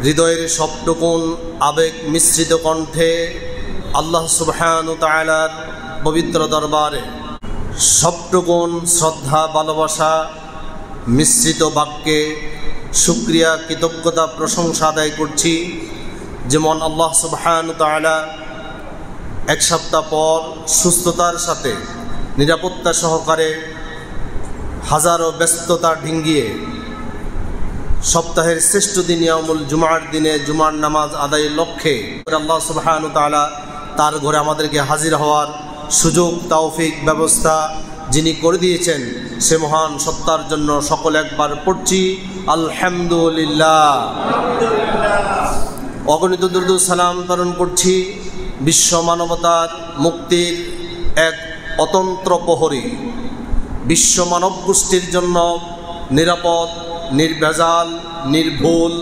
হৃদয়ের সবটুকুন আবেগ মিশ্রিত কণ্ঠে আল্লাহ সুবহানাহু ওয়া তাআলার পবিত্র দরবারে সবটুকুন শ্রদ্ধা ভালোবাসা মিশ্রিত বাক্যে শুকরিয়া কৃতজ্ঞতা প্রশংসা আদায় করছি। যেমন আল্লাহ সুবহানাহু ওয়া তাআলা এক সপ্তাহ পর সুস্থতার সাথে নিরাপত্তা সহকারে হাজারো ব্যস্ততা ডিঙ্গিয়ে সপ্তাহের শ্রেষ্ঠ দিন ইয়াউমুল জুমার দিনে জুমার নামাজ আদায়ের লক্ষ্যে আল্লাহ সুবহানাহু ওয়া তাআলা তার ঘরে আমাদেরকে হাজির হওয়ার সুযোগ তৌফিক ব্যবস্থা যিনি করে দিয়েছেন সে মহান সত্তার জন্য সকলে একবার পড়ছি আলহামদুলিল্লাহ। অগণিত দুরূদ সালাম প্রেরণ করছি বিশ্ব মানবতার মুক্তির এক অতন্ত্র প্রহরী, বিশ্ব মানব গোষ্ঠীর জন্য নিরাপদ নির্ভেজাল নির্ভুল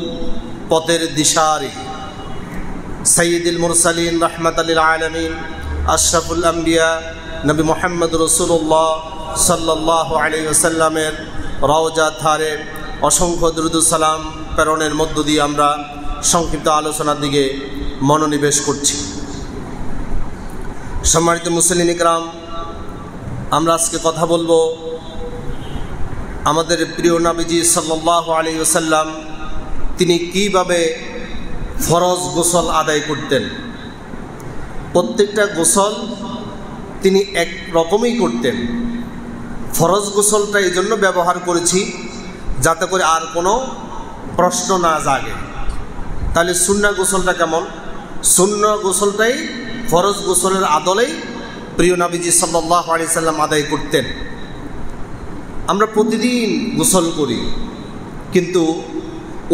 পথের দিশারি সাইয়্যিদুল মুরসালিন রাহমাতাল লিল আলামিন আশরাফুল আম্বিয়া নবী মুহাম্মদ রাসূলুল্লাহ সাল্লাল্লাহু আলাইহি ওয়াসাল্লামের রওজা ধারে অসংখ্য দুরূদ সালাম প্রেরণের মধ্য দিয়ে আমরা সংক্ষিপ্ত আলোচনার দিকে মনোনিবেশ করছি। সম্মানিত মুসলিম ইকরাম, আমরা আজকে কথা বলবো আমাদের প্রিয় নবীজি সাল্লাল্লাহু আলাইহি ওয়াসাল্লাম তিনি কিভাবে ফরজ গোসল আদায় করতেন। প্রত্যেকটা গোসল তিনি এক রকমই করতেন। ফরজ গোসলটা এই জন্য ব্যবহার করেছি যাতে করে আর কোনো প্রশ্ন না জাগে। তাহলে সুন্নাহ গোসলটা কেমন? সুন্নাহ গোসলটাই ফরজ গোসলের আদলেই প্রিয় নবীজি সাল্লাল্লাহু আলাইহি সাল্লাম আদায় করতেন। আমরা প্রতিদিন গোসল করি, কিন্তু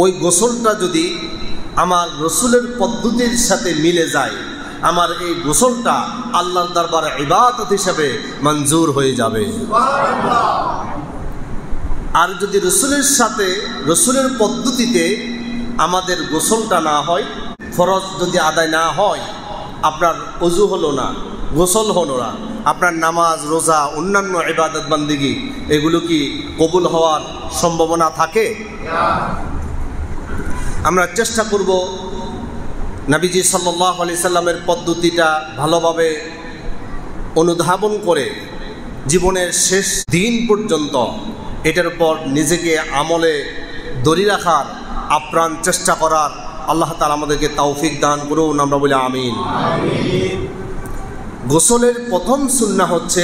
ওই গোসলটা যদি আমার রসুলের পদ্ধতির সাথে মিলে যায়, আমার এই গোসলটা আল্লাহর দরবারে ইবাদত হিসেবে মঞ্জুর হয়ে যাবে। আর যদি রসুলের সাথে রসুলের পদ্ধতিতে আমাদের গোসলটা না হয়, ফরজ যদি আদায় না হয়, আপনার ওযু হলো না, গোসল হলো না, আপনার নামাজ রোজা অন্যান্য ইবাদত বান্দিগি এগুলো কি কবুল হওয়ার সম্ভাবনা থাকে? আমরা চেষ্টা করব নবীজি সাল্লাল্লাহু আলাইহি সাল্লামের পদ্ধতিটা ভালোভাবে অনুধাবন করে জীবনের শেষ দিন পর্যন্ত এটার উপর নিজেকে আমলে ধরে রাখার আপ্রাণ চেষ্টা করার আল্লাহ তাআলা আমাদেরকে তৌফিক দান করুন। আমরা বলি আমিন। গোসলের প্রথম সুন্নাহ হচ্ছে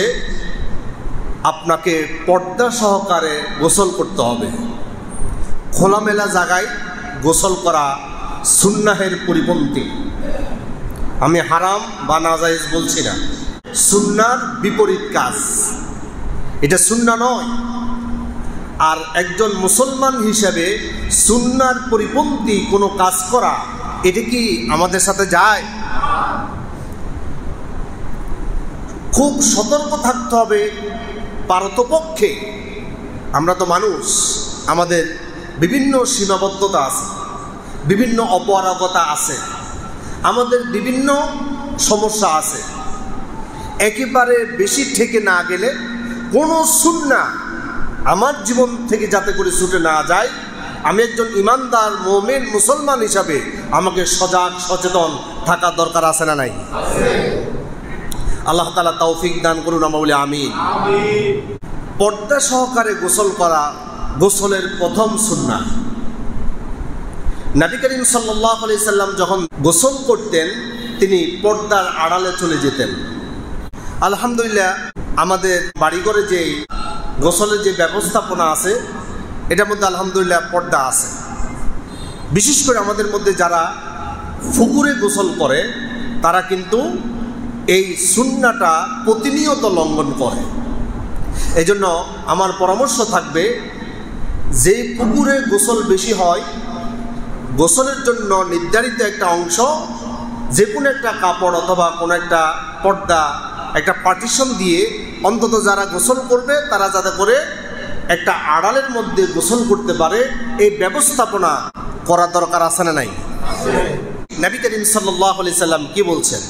আপনাকে পর্দা সহকারে গোসল করতে হবে। খোলামেলা জায়গায় গোসল করা সুন্নাহের পরিপন্থী। আমি হারাম বা নাজায়েজ বলছি না, সুন্নাহর বিপরীত কাজ, এটা সুন্নাহ নয়। আর একজন মুসলমান হিসেবে সুন্নাহর পরিপন্থী কোনো কাজ করা এটা কি আমাদের সাথে যায়? খুব সতর্ক থাকতে হবে। পারতপক্ষে আমরা তো মানুষ, আমাদের বিভিন্ন সীমাবদ্ধতা আছে, বিভিন্ন অপারগতা আছে, আমাদের বিভিন্ন সমস্যা আছে। একেবারে বেশি থেকে না গেলে কোনো সুন্নাহ আমার জীবন থেকে যাতে করে ছুটে না যায়, আমি একজন ইমানদার মুমিন মুসলমান হিসাবে আমাকে সজাগ সচেতন থাকা দরকার আছে না নাই? আল্লাহ তাআলা তৌফিক দান করুন। আমরা বলি আমিন। পর্দা সহকারে গোসল করা গোসলের প্রথম সুন্নাহ। নবী করিম সাল্লাল্লাহু আলাইহি সাল্লাম যখন গোসল করতেন তিনি পর্দার আড়ালে চলে যেতেন। আলহামদুলিল্লাহ, আমাদের বাড়িঘরে যে গোসলের যে ব্যবস্থাপনা আছে এটার মধ্যে আলহামদুলিল্লাহ পর্দা আছে। বিশেষ করে আমাদের মধ্যে যারা পুকুরে গোসল করে তারা কিন্তু এই সুন্নাহটা প্রতিনিয়ত লঙ্ঘন করে। এই জন্য আমার পরামর্শ থাকবে, যে পুকুরে গোসল বেশি হয় গোসলের জন্য নির্ধারিত একটা অংশ যে কোনো একটা কাপড় অথবা কোনো একটা পর্দা একটা পার্টিশন দিয়ে অন্তত যারা গোসল করবে তারা যাতে করে একটা আড়ালের মধ্যে গোসল করতে পারে এই ব্যবস্থাপনা করা দরকার আছে না নাই? নবী করিম সাল্লাল্লাহু আলাইহি সাল্লাম কি বলছেন?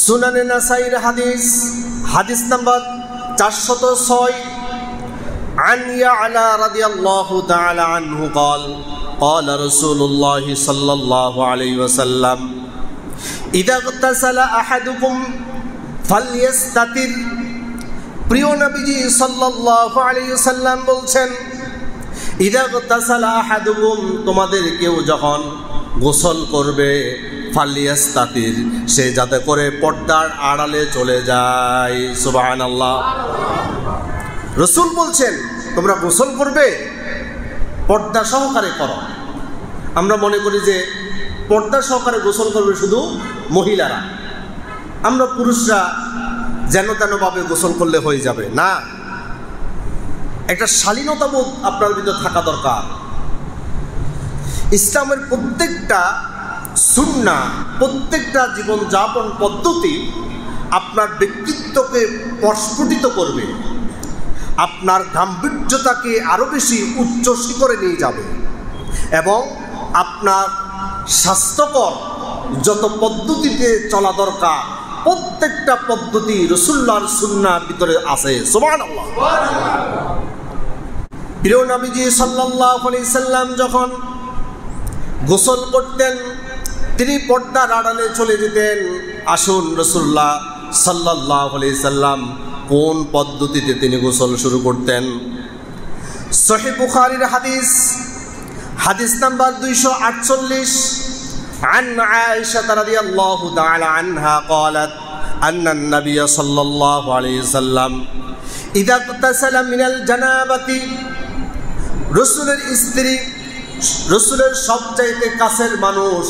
সুনানে নাসাইর হাদিস নাম্বার 406 عن يعلى رضي الله تعالى عنه قال قال رسول الله صلى الله عليه وسلم إذا اغتسل أحدكم فليستتر। প্রিয় নবীজি সাল্লাল্লাহু আলাইহি ওয়াসাল্লাম বলছেন, ইদা ইগতাসালা আহাদুকুম, তোমাদের কেউ যখন গোসল করবে, ফালিয়াস্তাতির, সে যাতে করে পর্দার আড়ালে চলে যায়। সুবহানাল্লাহ। রাসূল বলছেন তোমরা গোসল করবে পর্দা সহকারে করো। আমরা মনে করি যে পর্দা সহকারে গোসল করবে শুধু মহিলারা, আমরা পুরুষরা যেন তেনভাবে গোসল করলে হয়ে যাবে না। একটা শালীনতাবোধ আপনার ভিতর থাকা দরকার। ইসলামের প্রত্যেকটা সুন্নাহ, প্রত্যেকটা জীবনযাপন পদ্ধতি আপনার ব্যক্তিত্বকে প্রস্ফুটিত করবে, আপনার গাম্ভীর্যতাকে আরও বেশি উচ্চ শিখরে নিয়ে যাবে এবং আপনার স্বাস্থ্যকর যত পদ্ধতিতে চলা দরকার প্রত্যেকটা পদ্ধতি রাসূলুল্লাহর সুন্নাহর ভিতরে আছে। সুবহানাল্লাহ। প্রিয় নবীজি সাল্লাল্লাহু আলাইহি সাল্লাম যখন গোসল করতেন তিনি পর্দার আড়ালে চলে যেতেন। আসুন রাসূলুল্লাহ সাল্লাল্লাহু আলাইহি সাল্লাম কোন পদ্ধতিতে তিনি গোসল শুরু করতেন। সহিহ বুখারীর হাদিস, হাদিস নাম্বার 248, عن عائشة رضي الله تعالى عنها قالت أن النبي صلى الله عليه وسلم إذا اغتسل من الجنابة, রসুলের স্ত্রী, রসুলের সবচাইতে কাছের মানুষ,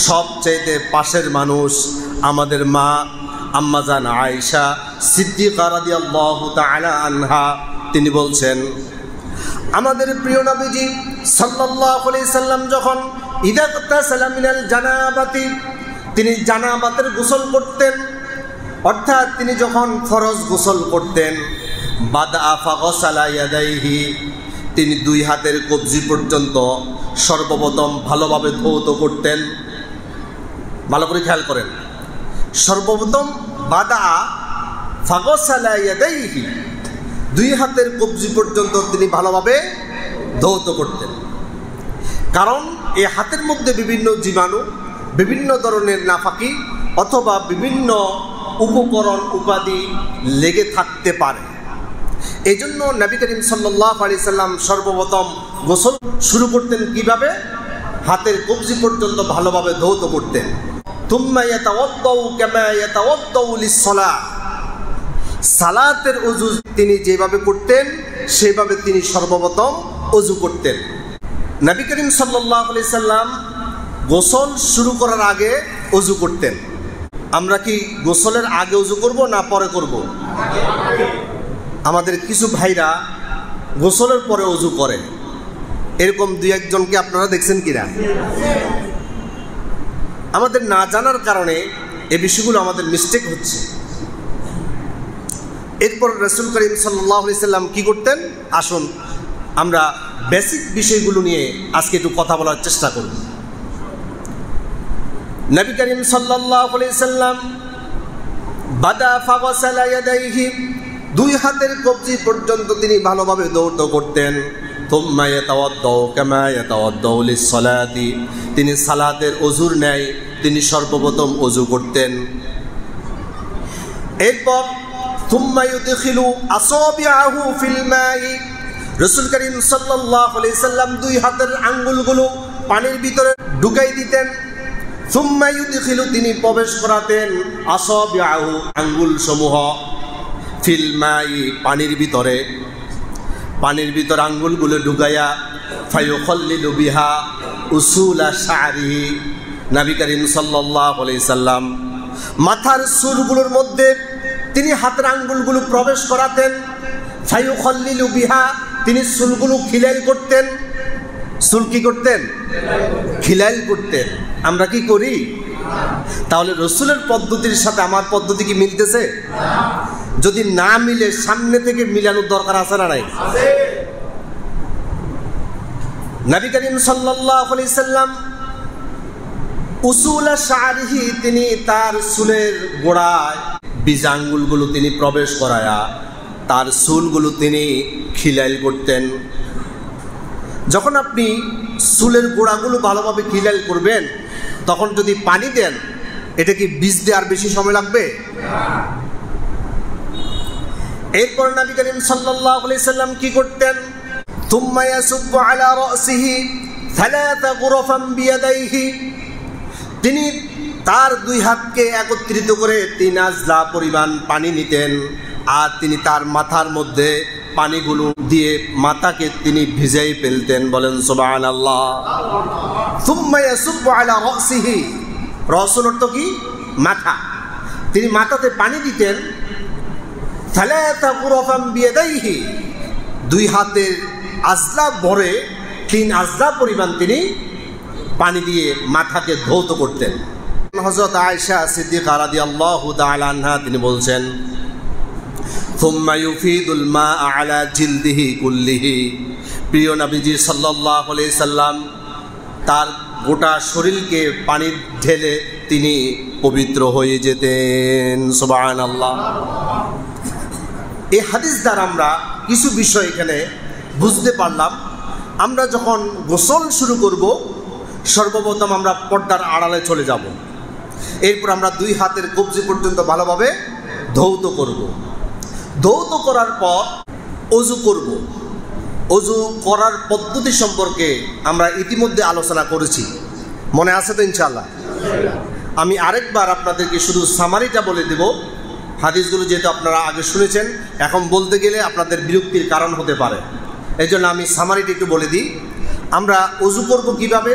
সবচাইতে পাশের মানুষ আমাদের মা আম্মাজান আয়েশা সিদ্দিকা রাদিয়াল্লাহু তাআলা আনহা, তিনি বলছেন আমাদের প্রিয় নবীজি সাল্লাল্লাহু আলাইহি সাল্লাম যখন ইযা ইগতাসালা মিনাল জানাবাতি, তিনি জানাবাতের গোসল করতেন, অর্থাৎ তিনি যখন ফরজ গোসল করতেন, বাদা ফাগসালা ইয়াদাইহি, তিনি দুই হাতের কবজি পর্যন্ত সর্বপ্রথম ভালোভাবে ধৌত করতেন। ভালো করে খেয়াল করেন, সর্বপ্রথম বাদা ফাগসালা ইয়াদাইহি, দুই হাতের কবজি পর্যন্ত তিনি ভালোভাবে ধৌত করতেন। কারণ এই হাতের মধ্যে বিভিন্ন জীবাণু, বিভিন্ন ধরনের নাফাকি অথবা বিভিন্ন উপকরণ উপাধি লেগে থাকতে পারে। এই জন্য নবী করিম সাল্লাল্লাহু আলাইহি সাল্লাম সর্বপ্রথম গোসল শুরু করতেন কিভাবে? হাতের কবজি পর্যন্ত ভালোভাবে ধৌত করতেন। তুম্মা ইয়াতাওয়াদ্দাউ কামা ইয়াতাওয়াদ্দাউ লিস-সালাহ, সালাতের ওযু তিনি যেভাবে করতেন সেভাবে তিনি সর্বপ্রথম ওযু করতেন। নবী করিম সাল্লাল্লাহু আলাইহি সাল্লাম গোসল শুরু করার আগে ওযু করতেন। আমরা কি গোসলের আগে ওযু করব না পরে করব? আমাদের কিছু ভাইরা গোসলের পরে ওযু করে, এরকম দুই একজনকে আপনারা দেখছেন কিনা? আমাদের না জানার কারণে এই বিষয়গুলো আমাদের মিস্টেক হচ্ছে। এরপর রাসূল করিম সাল্লাল্লাহু আলাইহি সাল্লাম কি করতেন? আসুন আমরা বেসিক বিষয়গুলো নিয়ে আজকে একটু কথা বলার চেষ্টা করব। নবী করিম সাল্লাল্লাহু আলাইহি সাল্লাম বাদা ফাগসালা ইয়াদাইহি, দুই হাতের কবজি পর্যন্ত তিনি ভালোভাবে ধৌত করতেন। তুম্মা ইয়াতাওয়াদ্দাউ কামা ইয়াতাওয়াদ্দাউ লিস-সালাতি, তিনি সালাতের ওযুর ন্যায় তিনি সর্বপ্রথম ওযু করতেন। এরপর তুম্মা ইউদখিলু আসাবিআহু ফিল মাই, রাসূল করিম সাল্লাল্লাহু আলাইহি সাল্লাম দুই হাতের আঙ্গুলগুলো পানির ভিতরে ঢুকাই দিতেন। সুম্মা ইউদখিলু, তিনি প্রবেশ করাতেন আসাবিআহু, আঙ্গুল সমূহ, ফিল মাই, পানির ভিতরে, পানির ভিতর আঙ্গুলগুলো ঢুকাইয়া ফায়ুখাল্লিলু বিহা উসুলা শা'রিহি, নবী করিম সাল্লাল্লাহু আলাইহি সাল্লাম মাথার চুলগুলোর মধ্যে তিনি হাতের আঙ্গুলগুলো প্রবেশ করাতেন। ফায়ুখাল্লিলু বিহা, তিনি চুলগুলো খিলাইল করতেন। চুল কি করতেন? খিলাইল করতেন। আমরা কি করি? তাহলে রাসূলের পদ্ধতির সাথে আমার পদ্ধতি কি মিলতেছে? যদি না মিলে সামনে থেকে মিলানোর দরকার আছে না নাই? নবী করিম সাল্লাল্লাহু আলাইহি সাল্লাম উসুলা শা'রিহি, তিনি তার চুলের গোড়ায় বীজ আঙ্গুলগুলো তিনি প্রবেশ করায়া তার চুলগুলো তিনি খিলাইল করতেন। যখন আপনি চুলের গোড়াগুলো ভালোভাবে খিলাল করবেন, তখন যদি পানি দেন, এটা কি বীজ দেওয়ার বেশি সময় লাগবে? এরপর নবী করিম সাল্লাল্লাহু আলাইহি সাল্লাম কি করতেন? থুম্মা ইয়াসুব্বু আলা রাসিহি থালাথা গুরফান বিয়াদাইহি, তিনি তার দুই হাতকে একত্রিত করে 3 আজলা পরিমাণ পানি নিতেন, আর তিনি তার মাথার মধ্যে পানিগুলো দিয়ে মাথাকে তিনি ভিজাই ফেলতেন। বলেন সুবহানাল্লাহ। থুম্মা ইয়াসুব্বু আলা রাসিহি, রাসুল অর্থ কি? মাথা। তিনি মাথাতে পানি দিতেন। থালাথা গুরফান বিয়াদাইহি, দুই হাতের আজলা ভরে 3 আজলা পরিমাণ তিনি পানি দিয়ে মাথাকে ধৌত করতেন। হযরত আয়েশা সিদ্দিকা রাদিয়াল্লাহু তাআলা আনহা তিনি বলছেন, থুম্মা ইউফিদুল মা আলা জিলদিহি কুল্লিহি, প্রিয় নবীজি সাল্লাল্লাহু আলাইহি সাল্লাম তার গোটা শরীরকে পানি ঢেলে তিনি পবিত্র হয়ে যেতেন। সুবহানাল্লাহ। এই হাদিস দ্বারা আমরা কিছু বিষয় এখানে বুঝতে পারলাম। আমরা যখন গোসল শুরু করব, সর্বপ্রথম আমরা পর্দার আড়ালে চলে যাব। এরপর আমরা 2 হাতের কবজি পর্যন্ত ভালোভাবে ধৌত করব। ধৌত করার পর অজু করব। অজু করার পদ্ধতি সম্পর্কে আমরা ইতিমধ্যে আলোচনা করেছি, মনে আছে তো ইনশাআল্লাহ? আমি আরেকবার আপনাদেরকে শুধু সামারিটা বলে দেব। হাদিসগুলো যেহেতু আপনারা আগে শুনেছেন, এখন বলতে গেলে আপনাদের বিরক্তির কারণ হতে পারে, এই জন্য আমি সামারিটা একটু বলে দিই। আমরা অজু করব কিভাবে?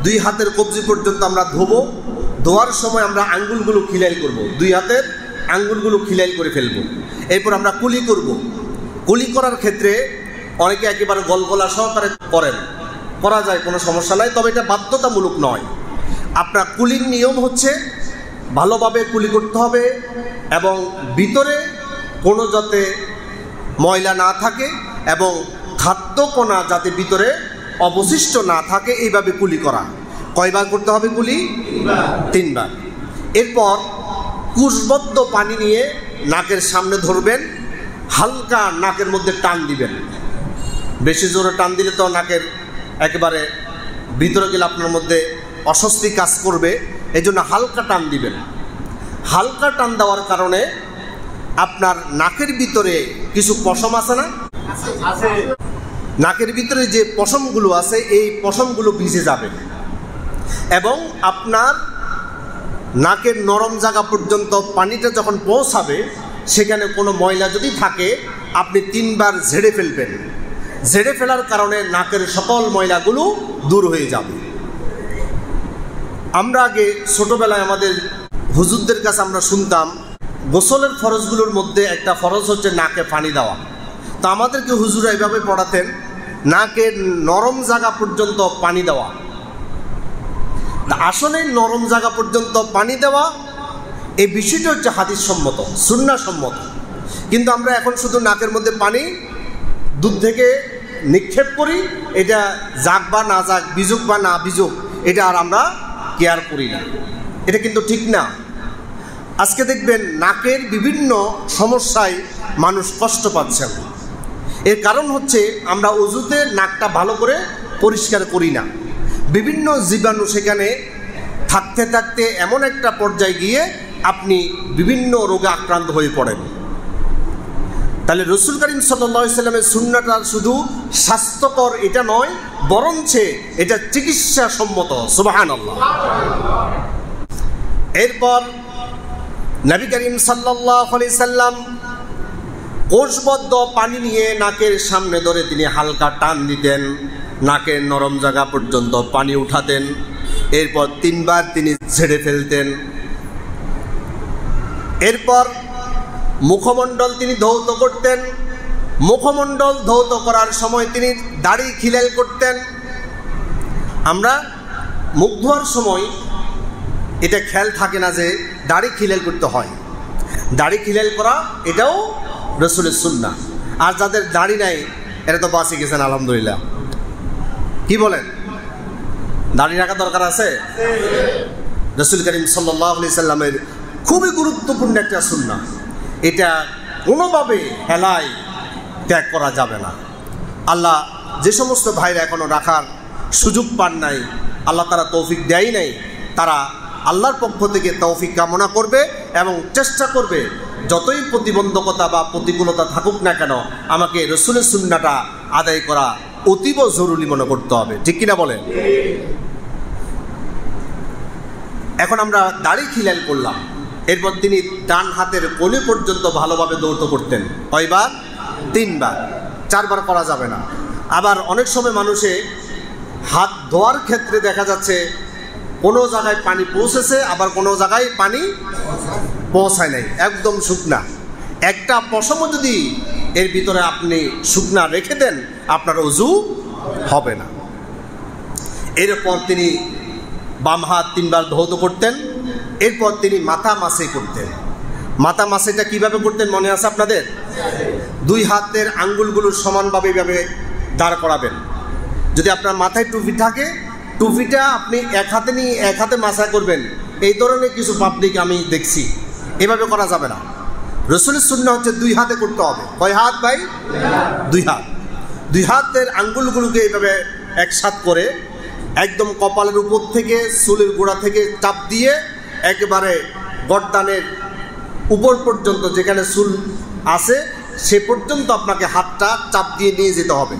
2 হাতের কবজি পর্যন্ত আমরা ধোবো। ধোয়ার সময় আমরা আঙ্গুলগুলো খিলাইল করব, 2 হাতের আঙ্গুলগুলো খিলাইল করে ফেলব। এরপর আমরা কুলি করব। কুলি করার ক্ষেত্রে অনেকে একেবারে গলগলা সহকারে করেন, করা যায়, কোনো সমস্যা নাই, তবে এটা বাধ্যতামূলক নয়। আপনার কুলির নিয়ম হচ্ছে ভালোভাবে কুলি করতে হবে এবং ভিতরে কোনো যাতে ময়লা না থাকে এবং খাদ্যকণা যাতে ভিতরে অবশিষ্ট না থাকে, এইভাবে কুলি করা। কয়বার করতে হবে কুলি? 3 বার। এরপর কুশবদ্ধ পানি নিয়ে নাকের সামনে ধরবেন, হালকা নাকের মধ্যে টান দিবেন। বেশি জোরে টান দিলে তো নাকের একেবারে ভিতরে গেলে আপনার মধ্যে অস্বস্তি কাজ করবে, এই জন্য হালকা টান দিবেন। হালকা টান দেওয়ার কারণে আপনার নাকের ভিতরে কিছু পশম আছে না? নাকের ভিতরে যে পশমগুলো আছে, এই পশমগুলো ভিজে যাবে এবং আপনার নাকের নরম জায়গা পর্যন্ত পানিটা যখন পৌঁছাবে, সেখানে কোনো ময়লা যদি থাকে আপনি 3 বার ঝেড়ে ফেলবেন। ঝেড়ে ফেলার কারণে নাকের সকল ময়লাগুলো দূর হয়ে যাবে। আমরা আগে ছোটবেলায় আমাদের হুজুরদের কাছে আমরা শুনতাম, গোসলের ফরজগুলোর মধ্যে একটা ফরজ হচ্ছে নাকে পানি দেওয়া। তো আমাদেরকে হুজুরা এইভাবে পড়াতেন, নাকের নরম জায়গা পর্যন্ত পানি দেওয়া। আসলে নরম জায়গা পর্যন্ত পানি দেওয়া এই বিষয়টা হচ্ছে হাদিস সম্মত, সুন্নাহ সম্মত। কিন্তু আমরা এখন শুধু নাকের মধ্যে পানি দুধ থেকে নিক্ষেপ করি, এটা যাক বা না যাক, বিজুক বা না বিজুক, এটা আর আমরা কেয়ার করি না। এটা কিন্তু ঠিক না। আজকে দেখবেন নাকের বিভিন্ন সমস্যায় মানুষ কষ্ট পাচ্ছেন। এর কারণ হচ্ছে আমরা অজুতে নাকটা ভালো করে পরিষ্কার করি না। বিভিন্ন জীবাণু সেখানে থাকতে থাকতে এমন একটা পর্যায়ে গিয়ে আপনি বিভিন্ন রোগে আক্রান্ত হয়ে পড়েন। তাহলে রাসূল করিম সাল্লাল্লাহু আলাইহি সাল্লামের সুন্নাহটা শুধু স্বাস্থ্যকর এটা নয়, বরঞ্চ এটা চিকিৎসা সম্মত। সুবহানাল্লাহ। এরপর নবী করিম সাল্লাল্লাহু আলাইহি সাল্লাম কোষবদ্ধ পানি নিয়ে নাকের সামনে ধরে তিনি হালকা টান দিতেন, নাকের নরম জায়গা পর্যন্ত পানি উঠাতেন। এরপর 3 বার তিনি ঝেড়ে ফেলতেন। এরপর মুখমণ্ডল তিনি ধৌত করতেন। মুখমণ্ডল ধৌত করার সময় তিনি দাড়ি খিলাল করতেন। আমরা মুখ ধোয়ার সময় এটা খেয়াল থাকে না যে দাড়ি খিলাল করতে হয়। দাড়ি খিলাল করা এটাও রাসূলের সুন্নাহ। আর যাদের দাড়ি নাই এরা তো বাঁচে গেছেন আলহামদুলিল্লাহ। কি বলেন? দাড়ি রাখা দরকার আছে? রাসূল করিম সাল্লাল্লাহু আলাইহি সাল্লামের খুবই গুরুত্বপূর্ণ একটা সুন্নাহ। এটা কোনোভাবে হেলায় ত্যাগ করা যাবে না। আল্লাহ যে সমস্ত ভাইরা এখনো রাখার সুযোগ পান নাই, আল্লাহ তারা তৌফিক দেয় নাই, তারা আল্লাহর পক্ষ থেকে তৌফিক কামনা করবে এবং চেষ্টা করবে যতই প্রতিবন্ধকতা বা প্রতিকূলতা থাকুক না কেন আমাকে রসুলের সুন্নাহটা আদায় করা অতীব জরুরি মনে করতে হবে। ঠিক কিনা বলেন? এখন আমরা দাড়ি খিলাল করলাম, এরপর তিনি ডান হাতের কোণে পর্যন্ত ভালোভাবে দৌড় করতেন। কয়বার? 3 বার, 4 বার করা যাবে না। আবার অনেক সময় মানুষে হাত ধোয়ার ক্ষেত্রে দেখা যাচ্ছে কোনো জায়গায় পানি পৌঁছেছে, আবার কোনো জায়গায় পানি পৌঁছায় নাই, একদম শুকনা। একটা পশমও যদি এর ভিতরে আপনি শুকনা রেখে দেন আপনার ওযু হবে না। এরপর তিনি বাম হাত 3 বার ধৌত করতেন। এরপর তিনি মাথা মাসাই করতেন। মাথা মাসাইটা কিভাবে করতেন মনে আছে আপনাদের? 2 হাতের আঙ্গুলগুলো সমানভাবে দাঁড় করাবেন। যদি আপনার মাথায় টুপি থাকে, টুপিটা আপনি এক হাতে নিয়ে এক হাতে মাসা করবেন। এই ধরনের কিছু পাবলিক আমি দেখছি, এভাবে করা যাবে না। রসুলের সুন্নাহ হচ্ছে 2 হাতে করতে হবে। কয় হাত ভাই? 2 হাত। 2 হাতের আঙ্গুলগুলোকে এইভাবে একসাথ করে একদম কপালের উপর থেকে চুলের গোড়া থেকে চাপ দিয়ে একেবারে গর্দানের উপর পর্যন্ত যেখানে চুল আছে সে পর্যন্ত আপনাকে হাতটা চাপ দিয়ে নিয়ে যেতে হবে,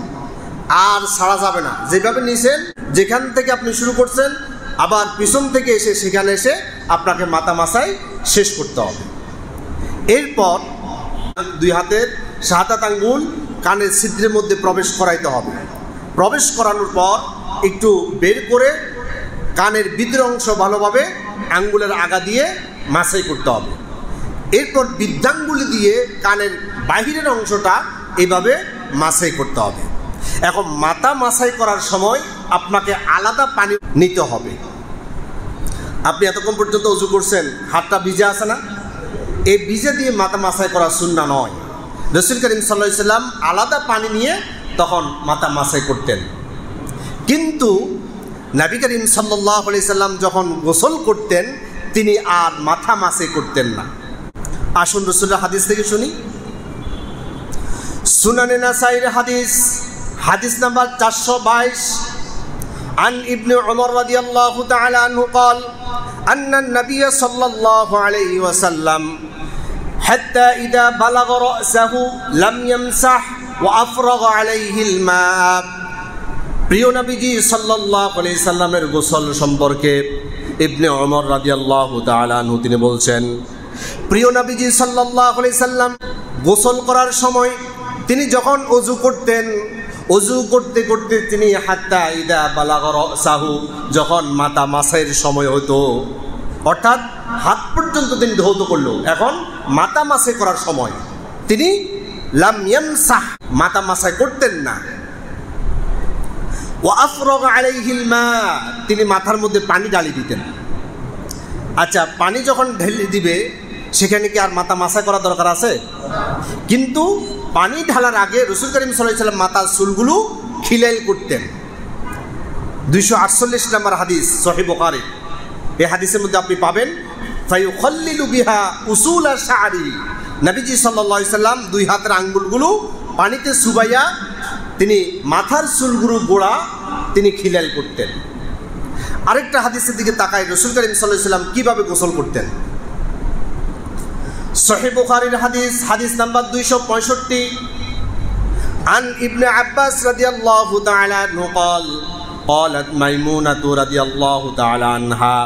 আর ছাড়া যাবে না। যেভাবে নিয়েছেন, যেখান থেকে আপনি শুরু করছেন আবার পিছন থেকে এসে সেখানে এসে আপনাকে মাথা মাসায় শেষ করতে হবে। এরপর 2 হাতের শাহাদাত আঙ্গুল কানের ছিদ্রের মধ্যে প্রবেশ করাইতে হবে। প্রবেশ করানোর পর একটু বের করে কানের ভিতরের অংশ ভালোভাবে আঙ্গুলের আগা দিয়ে মাসাই করতে হবে। এরপর বৃদ্ধাঙ্গুলি দিয়ে কানের বাহিরের অংশটা এভাবে মাসাই করতে হবে। এখন মাথা মাসাই করার সময় আপনাকে আলাদা পানি নিতে হবে। আপনি এতক্ষণ পর্যন্ত ওযু করছেন, হাতটা ভিজে আছে না? এই ভিজে দিয়ে মাথা মাসাই করা সুন্নাহ নয়। রাসূল করিম সাল্লাল্লাহু আলাইহি সাল্লাম আলাদা পানি নিয়ে তখন মাথা মাসাই করতেন। কিন্তু নবী করিম সাল্লাল্লাহু আলাইহি সাল্লাম যখন গোসল করতেন তিনি আর মাথা মাসাই করতেন না। আসুন রাসূলের হাদিস থেকে শুনি। সুনানে নাসাইর হাদিস, হাদিস নাম্বার 422, عن ابن عمر رضي الله تعالى عنه قال أن النبي صلى الله عليه وسلم حتى إذا بلغ رأسه لم يمسح وأفرغ عليه الماء। প্রিয় নবীজি সাল্লাল্লাহু আলাইহি সাল্লামের গোসল সম্পর্কে ইবনে ওমর রাদিয়াল্লাহু তাআলা আনহু তিনি বলছেন, প্রিয় নবীজি সাল্লাল্লাহু আলাইহি সাল্লাম গোসল করার সময় তিনি যখন ওযু করতেন, ওযু করতে করতে তিনি হাত্তা ইদা বালাগা রাসাহু, যখন মাথা মাসাইয়ের সময় হতো, অর্থাৎ হাত পর্যন্ত তিনি ধৌত করলো, এখন মাথা মাসাই করার সময় তিনি লাম ইয়ামসাহ, মাথা মাসাই করতেন না। ওয়া আফরাগা আলাইহিল মা, তিনি মাথার মধ্যে পানি ঢালি দিতেন। আচ্ছা, পানি যখন ঢেলে দিবে সেখানে কি আর মাথা মাসাই করা দরকার আছে? কিন্তু পানি ঢালার আগে রাসূল করিম সাল্লাল্লাহু আলাইহি ওয়াসাল্লাম মাথার চুলগুলো খিলাইল করতেন। 248 নম্বর হাদিস সহিহ বুখারী। এই হাদিসের মধ্যে আপনি পাবেন ফায়ুখাল্লিলু বিহা উসুলা শা'রি, নবীজি সাল্লাল্লাহু আলাইহি ওয়াসাল্লাম 2 হাতের আঙ্গুলগুলো পানিতে চুবাইয়া তিনি মাথার চুলগুলো গোড়া তিনি খিলাইল করতেন। আরেকটা হাদিসের দিকে তাকাই, রাসূল করিম সাল্লাল্লাহু আলাইহি ওয়াসাল্লাম কিভাবে গোসল করতেন। সহিহ বুখারীর হাদিস, হাদিস নাম্বার 265, عن ابن عباس رضي الله تعالى عنه قال قالت ميمونة رضي الله تعالى عنها,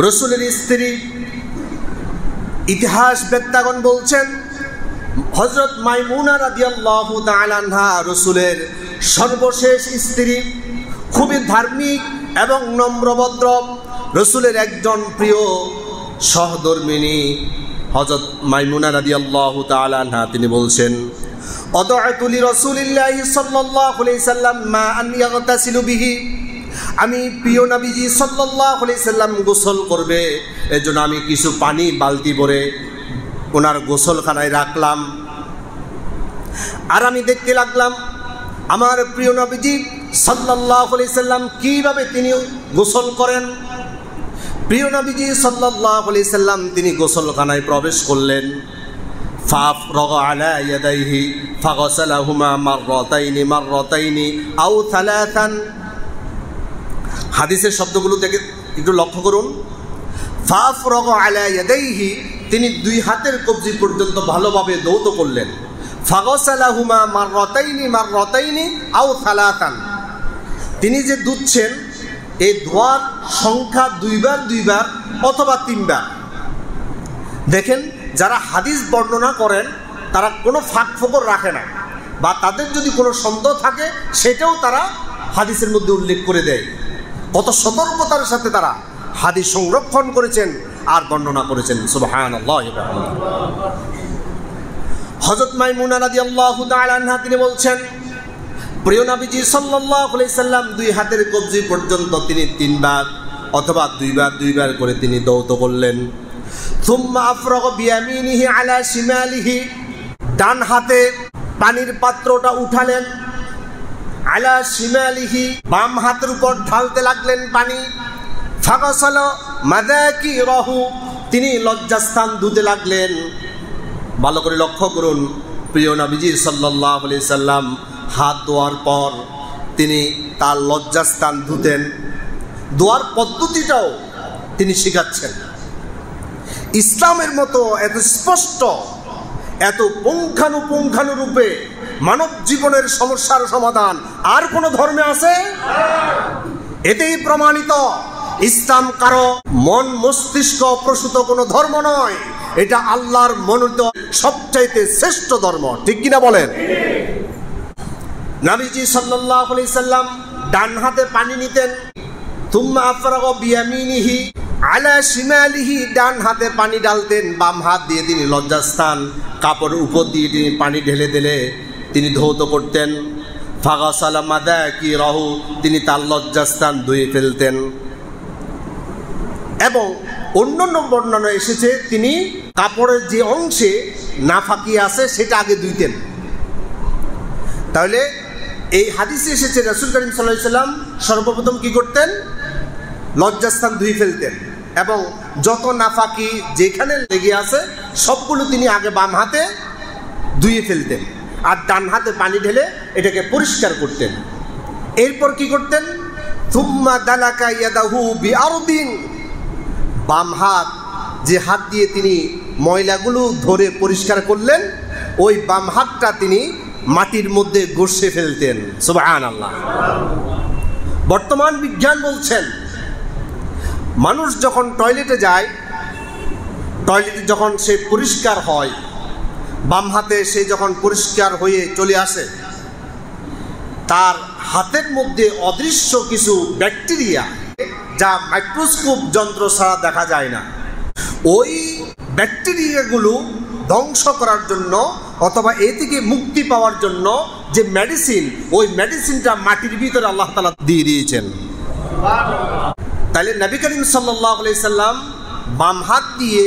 রাসূলের স্ত্রী ইতিহাস বেত্তাগণ বলছেন হযরত মাইমুনা রাদিয়াল্লাহু তাআলা আনহা রাসূলের সর্বশেষ স্ত্রী, খুবই ধার্মিক এবং নম্রভদ্র, রাসূলের একজন প্রিয় সহধর্মিণী হযরত মাইমুনা রাদিয়াল্লাহু তাআলা আনহা তিনি বলছেন, অদআতু লিরাসূলিল্লাহি সাল্লাল্লাহু আলাইহি সাল্লাম মা আন ইয়াগতাসিলু বিহি, আমি প্রিয় নবীজি সাল্লাল্লাহু আলাইহি সাল্লাম গোসল করবে এজন্য আমি কিছু পানি বালতি ভরে ওনার গোসলখানায় রাখলাম। আর আমি দেখতে লাগলাম আমার প্রিয় নবীজি সাল্লাল্লাহু আলাইহি সাল্লাম কিভাবে তিনি গোসল করেন। প্রিয় নবীজি সাল্লাল্লাহু আলাইহি সাল্লাম তিনি গোসলখানায় প্রবেশ করলেন। ফাফরাগা আলা ইয়াদাইহি ফাগাসালাহুমা মাররাতাইনি আও থালাথান, হাদিসের শব্দগুলো দেখে একটু লক্ষ্য করুন। ফাফরাগ আলা ইয়াদাইহি, তিনি দুই হাতের কবজি পর্যন্ত ভালোভাবে ধৌত করলেন। ফাগসালাহুমা মাররাতাইনি আও সালাতান, তিনি যে ধুচ্ছেন এই ধোয়ার সংখ্যা দুইবার অথবা 3 বার। দেখেন, যারা হাদিস বর্ণনা করেন তারা কোনো ফাঁক ফোকর রাখে না, বা তাদের যদি কোনো সন্দেহ থাকে সেটাও তারা হাদিসের মধ্যে উল্লেখ করে দেয়। কত সতর্কতার সাথে তারা হাদিস সংরক্ষণ করেছেন আর বর্ণনা করেছেন। সুবহানাল্লাহ। হযরত মাইমুনা রাদিয়াল্লাহু তাআলা আনহা তিনি বলছেন, প্রিয় নবীজি সাল্লাল্লাহু আলাইহি সাল্লাম দুই হাতের কবজি পর্যন্ত তিনি 3 বার অথবা 2 বার করে তিনি ধৌত করলেন। সুম্মা আফরাগা বিয়ামিনিহি আলা শিমালিহি, ডান হাতে পানির পাত্রটা উঠালেন, আলা শিমালিহি, বাম হাতের উপর ঢালতে লাগলেন পানি। ফাগসালা মাযাকিরাহু, তিনি লজ্জাস্থান ধুতে লাগলেন। ভালো করে লক্ষ্য করুন, প্রিয় নবীজি সাল্লাল্লাহু আলাইহি সাল্লাম হাত ধোয়ার পর তিনি তার লজ্জাস্থান ধুতেন। ধোয়ার পদ্ধতিটাও তিনি শিখাচ্ছেন। ইসলামের মতো এত স্পষ্ট, এত পুঙ্খানুপুঙ্খানুরূপে মানব জীবনের সমস্যার সমাধান আর কোন ধর্মে আছে? এতেই প্রমাণিত ইসলাম কারো মন মস্তিষ্ক প্রসূত কোনো ধর্ম নয়, এটা আল্লাহর মনোনীত সবচাইতে শ্রেষ্ঠ ধর্ম। ঠিক কিনা বলেন? নবীজি সাল্লাল্লাহু আলাইহি সাল্লাম ডান হাতে পানি নিতেন। তুম্মা আফরাগা বিয়ামিনিহি আলা শিমালিহি, ডান হাতে পানি ডালতেন, বাম হাত দিয়ে তিনি লজ্জাস্থান কাপড়ের উপর দিয়ে তিনি পানি ঢেলে দিলে তিনি ধৌত করতেন। ফাগাসালা মাযাকিরাহু, তিনি তার লজ্জাস্থান ধুয়ে ফেলতেন। এবং অন্যান্য বর্ণনা এসেছে তিনি কাপড়ের যে অংশে নাফাকি আছে সেটা আগে ধুইতেন। তাহলে এই হাদিসে এসেছে রাসূল করিম সাল্লাল্লাহু আলাইহি সাল্লাম সর্বপ্রথম কি করতেন? লজ্জাস্থান ধুয়ে ফেলতেন, এবং যত নাফাকি যেখানে লেগে আছে সবগুলো তিনি আগে বাম হাতে ধুয়ে ফেলতেন, আর ডান হাতে পানি ঢেলে এটাকে পরিষ্কার করতেন। এরপর কি করতেন? থুম্মা দালাকা ইয়াদাহু বিআরদিন, বাম হাত যে হাত দিয়ে তিনি ময়লাগুলো ধরে পরিষ্কার করলেন, ওই বাম হাতটা তিনি মাটির মধ্যে ঘষে ফেলতেন। সুবহানাল্লাহ। বর্তমান বিজ্ঞান বলছেন, মানুষ যখন টয়লেটে যায়, টয়লেটে যখন সে পরিষ্কার হয়, বাম হাতে সে যখন পরিষ্কার হয়ে চলে আসে, তার হাতের মধ্যে অদৃশ্য কিছু ব্যাকটেরিয়া, যা মাইক্রোস্কোপ যন্ত্র ছাড়া দেখা যায় না, ওই ব্যাকটেরিয়াগুলো ধ্বংস করার জন্য অথবা এ থেকে মুক্তি পাওয়ার জন্য যে মেডিসিন, ওই মেডিসিনটা মাটির ভিতরে আল্লাহ তাআলা দিয়ে দিয়েছেন। তাহলে নবী করিম সাল্লাল্লাহু আলাইহি সাল্লাম বাম হাত দিয়ে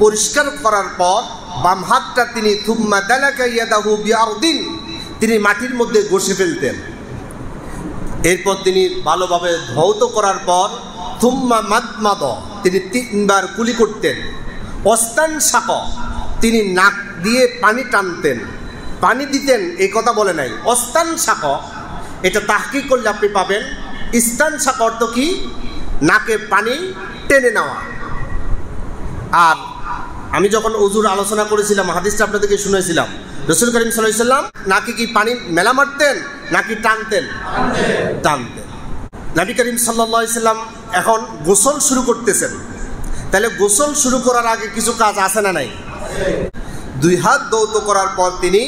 পরিষ্কার করার পর বাম হাতটা তিনি থুম্মা দালাকা ইয়াদাহু বিআরদিন, তিনি মাটির মধ্যে ঘষে ফেলতেন। এরপর তিনি ভালোভাবে ধৌত করার পর থুম্মা মাদমাদ, তিনি 3 বার কুলি করতেন। অস্তানশাক, তিনি নাক দিয়ে পানি টানতেন, পানি দিতেন, এই কথা বলে নাই। অস্তানশাক এটা তাহকিক করলে আপনি পাবেন। ইস্তানশাক অর্থ কি? নাকে পানি টেনে নেওয়া। আর আমি যখন ওযুর আলোচনা করেছিলাম, হাদিসটা আপনাদেরকে শুনেছিলাম, রাসূল করিম সাল্লাল্লাহু আলাইহি সাল্লাম নাকে কি পানি মেলা মারতেন নাকি টানতেন? টানতেন। নবী করিম সাল্লাল্লাহু আলাইহি সাল্লাম এখন গোসল শুরু করতেছেন। তাহলে গোসল শুরু করার আগে কিছু কাজ আছে না নাই? 2 হাত ধৌত করার পর তিনি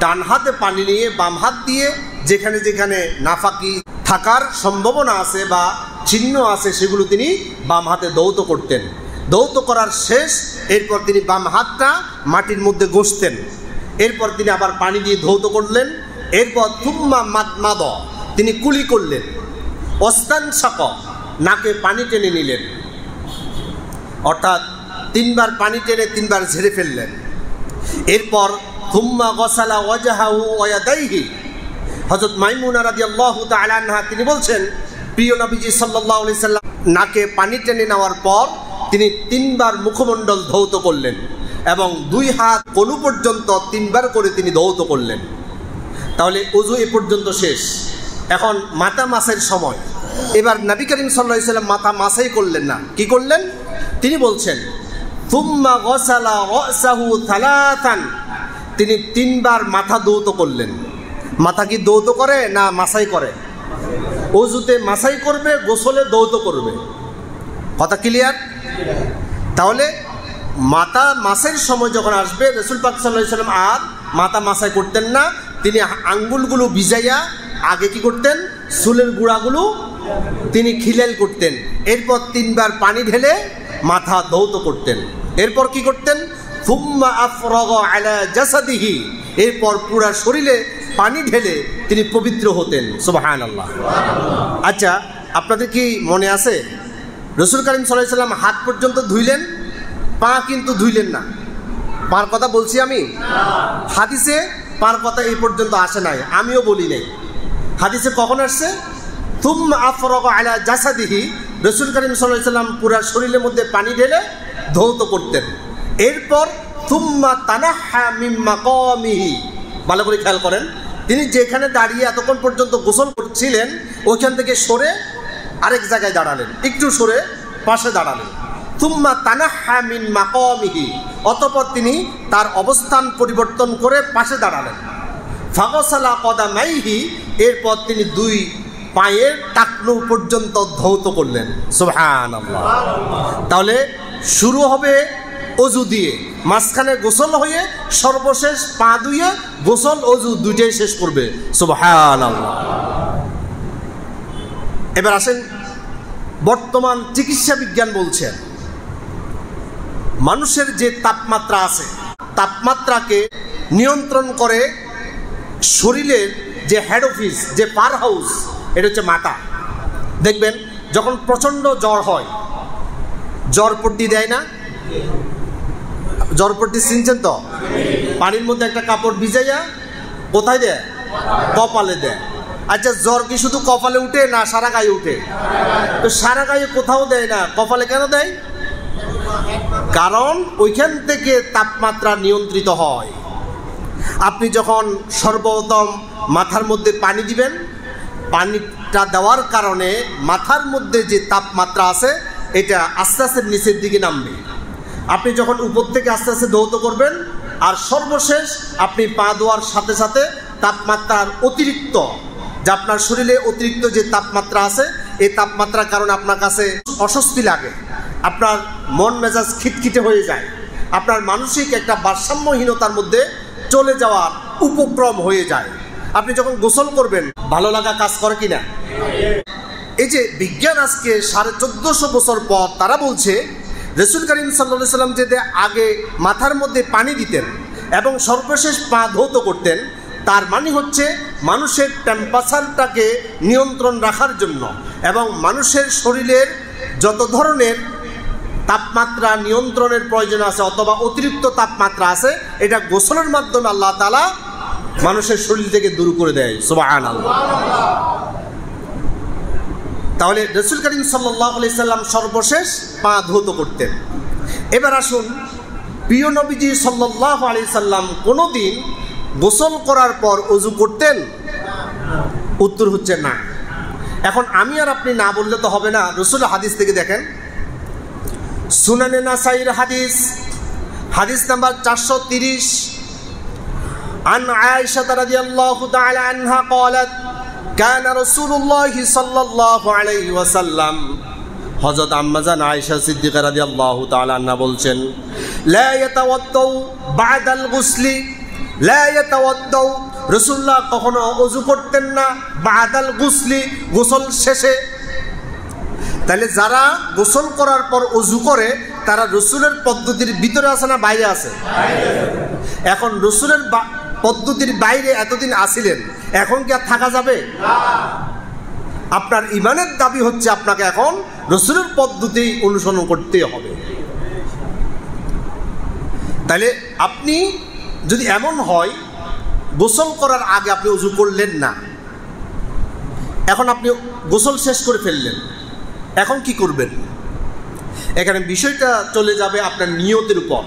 ডান হাতে পানি নিয়ে বাম হাত দিয়ে যেখানে যেখানে নাফাকি থাকার সম্ভাবনা আছে বা চিহ্ন আছে সেগুলো তিনি বাম হাতে ধৌত করতেন। ধৌত করার শেষ, এরপর তিনি বাম হাতটা মাটির মধ্যে ঘষতেন। এরপর তিনি আবার পানি দিয়ে ধৌত করলেন। এরপর থুম্মা মাদমাদ, তিনি কুলি করলেন। অস্তানশাক, নাকে পানি টেনে নিলেন, অর্থাৎ 3 বার পানি টেনে 3 বার ঝেড়ে ফেললেন। এরপর থুম্মা গসালা ওয়াজহাহু ওয়া ইয়াদাইহি, হযরত মাইমুনা রাদিয়াল্লাহু তাআলা আনহা তিনি বলছেন, প্রিয় নবীজি সাল্লাল্লাহু আলাইহি সাল্লাম নাকে পানি টেনে নেওয়ার পর তিনি 3 বার মুখমণ্ডল ধৌত করলেন এবং 2 হাত কনু পর্যন্ত 3 বার করে তিনি ধৌত করলেন। তাহলে ওযু এ পর্যন্ত শেষ। এখন মাথা মাসের সময়। এবার নবী করিম সাল্লাল্লাহু আলাইহি ওয়াসাল্লাম মাথা মাসাই করলেন না, কি করলেন? তিনি বলছেন থুম্মা গাসালা রাসাহু থালাথান, তিনি 3 বার মাথা ধৌত করলেন। মাথা কি ধৌত করে না মাসাই করে? ওযুতে মাসাই করবে, গোসলে ধৌত করবে। কথা ক্লিয়ার? তাহলে মাথা মাসের সময় যখন আসবে, রাসূল পাক সাল্লাল্লাহু আলাইহি ওয়াসাল্লাম আর মাথা মাসাই করতেন না, তিনি আঙ্গুলগুলো ভিজাইয়া আগে কি করতেন? চুলের গুঁড়াগুলো তিনি খিলাল করতেন, এরপর 3 বার পানি ঢেলে মাথা ধৌত করতেন। এরপর কি করতেন? থুম্মা আফরাগা আলা জাসাদিহি, এরপর পুরা শরীরে পানি ঢেলে তিনি পবিত্র হতেন। সুবহানাল্লাহ। আচ্ছা, আপনাদের কি মনে আছে রাসূল করিম সাল্লাল্লাহু আলাইহি ওয়াসাল্লাম হাত পর্যন্ত ধুইলেন, পা কিন্তু ধুইলেন না? পার কথা বলছি আমি? হাদিসে পার কথা এই পর্যন্ত আসে নাই, আমিও বলি নাই। হাদিসে কখন আসছে? থুম্মা আফরাগা আলা জাসাদিহি, রাসূল করিম সাল্লাল্লাহু আলাইহি ওয়াসাল্লাম পুরা শরীরের মধ্যে পানি ঢেলে ধৌত করতেন। এরপর থুম্মা তানাহা মিন মাকামিহি, ভালো করে খেয়াল করেন, তিনি যেখানে দাঁড়িয়ে এতক্ষণ পর্যন্ত গোসল করছিলেন ওইখান থেকে সরে আরেক জায়গায় দাঁড়ালেন, একটু সরে পাশে দাঁড়ালেন। থুম্মা তানাহা মিন মাকামিহি, অতঃপর তিনি তার অবস্থান পরিবর্তন করে পাশে দাঁড়ালেন। ফাগসালা কদামাইহি, এরপর তিনি 2 পায়ের টাকনু পর্যন্ত ধৌত করলেন। সুবহানাল্লাহ। তাহলে শুরু হবে অজু দিয়ে, মাঝখানে গোসল হয়ে সর্বশেষ পা ধুয়ে গোসল অজু দুইটাই শেষ করবে। সুবহানাল্লাহ। এবার আসেন, বর্তমান চিকিৎসা বিজ্ঞান বলছেন মানুষের যে তাপমাত্রা আছে, তাপমাত্রাকে নিয়ন্ত্রণ করে শরীরের যে হেড অফিস, যে পাওয়ার হাউস, এটা হচ্ছে মাথা। দেখবেন যখন প্রচণ্ড জ্বর হয়, জ্বরপট্টি দেয় না? জ্বরপট্টি চিনছেন তো? পানির মধ্যে একটা কাপড় ভিজাইয়া কোথায় দেয়? কপালে দেয়। আচ্ছা, জ্বর কি শুধু কপালে উঠে না সারা গায়ে উঠে? তো সারা গায়ে কোথাও দেয় না, কপালে কেন দেয়? কারণ ওইখান থেকে তাপমাত্রা নিয়ন্ত্রিত হয়। আপনি যখন সর্বপ্রথম মাথার মধ্যে পানি দিবেন, পানিটা দেওয়ার কারণে মাথার মধ্যে যে তাপমাত্রা আছে এটা আস্তে আস্তে নিচের দিকে নামবে। আপনি যখন উপর থেকে আস্তে আস্তে ধৌত করবেন, আর সর্বশেষ আপনি পা ধোয়ার সাথে সাথে তাপমাত্রার অতিরিক্ত, যে আপনার শরীরে অতিরিক্ত যে তাপমাত্রা আছে, এই তাপমাত্রার কারণে আপনার কাছে অস্বস্তি লাগে, আপনার মন মেজাজ খিটখিটে হয়ে যায়, আপনার মানসিক একটা ভারসাম্যহীনতার মধ্যে চলে যাওয়ার উপক্রম হয়ে যায়। আপনি যখন গোসল করবেন ভালো লাগা কাজ করে কিনা? এই যে বিজ্ঞান আজকে 1450 বছর পর তারা বলছে রাসূল করিম সাল্লাল্লাহু আলাইহি ওয়াসাল্লাম যে আগে মাথার মধ্যে পানি দিতেন এবং সর্বশেষ পা ধৌত করতেন, তার মানে হচ্ছে মানুষের টেম্পারেচারটাকে নিয়ন্ত্রণ রাখার জন্য এবং মানুষের শরীরের যত ধরনের তাপমাত্রা নিয়ন্ত্রণের প্রয়োজন আছে অথবা অতিরিক্ত তাপমাত্রা আছে, এটা গোসলের মাধ্যমে আল্লাহ তাআলা মানুষের শরীর থেকে দূর করে দেয়। সুবহানাল্লাহ। তাহলে রাসূল করিম সাল্লাল্লাহু আলাইহি সাল্লাম সর্বশেষ পা ধৌত করতেন। এবার আসুন, প্রিয় নবীজি সাল্লাল্লাহু আলাইহি সাল্লাম কোনোদিন গোসল করার পর ওযু করতেন? উত্তর হচ্ছে না। এখন আমি আর আপনি না বললে তো হবে না, রাসূল হাদিস থেকে দেখেন, সুনানে নাসাইর হাদিস, হাদিস নাম্বার 430, আন আয়েশা রাদিয়াল্লাহু তাআলা আনহা قالت كان رسول الله صلى الله عليه وسلم, হযরত আম্মা জান আয়েশা সিদ্দিকা রাদিয়াল্লাহু তাআলা আনহা বলছেন, লা ইয়াতাওয়াদ্দাউ বা'দাল গুসলি, লা ইয়াতাওয়াদ্দাউ, রাসূলুল্লাহ কখনো ওযু করতেন না বা'দাল গুসলি, গোসল শেষে। তাহলে যারা গোসল করার পর ওযু করে তারা রাসূলের পদ্ধতির ভিতরে আছে না বাইরে আছে? এখন রাসূলের পদ্ধতির বাইরে এতদিন আসিলেন, এখন কি আর থাকা যাবে? আপনার ইমানের দাবি হচ্ছে আপনাকে এখন রাসূলের পদ্ধতি অনুসরণ করতে হবে। তাহলে আপনি যদি এমন হয় গোসল করার আগে আপনি ওযু করলেন না, এখন আপনি গোসল শেষ করে ফেললেন, এখন কি করবেন? এখানে বিষয়টা চলে যাবে আপনার নিয়তের উপর।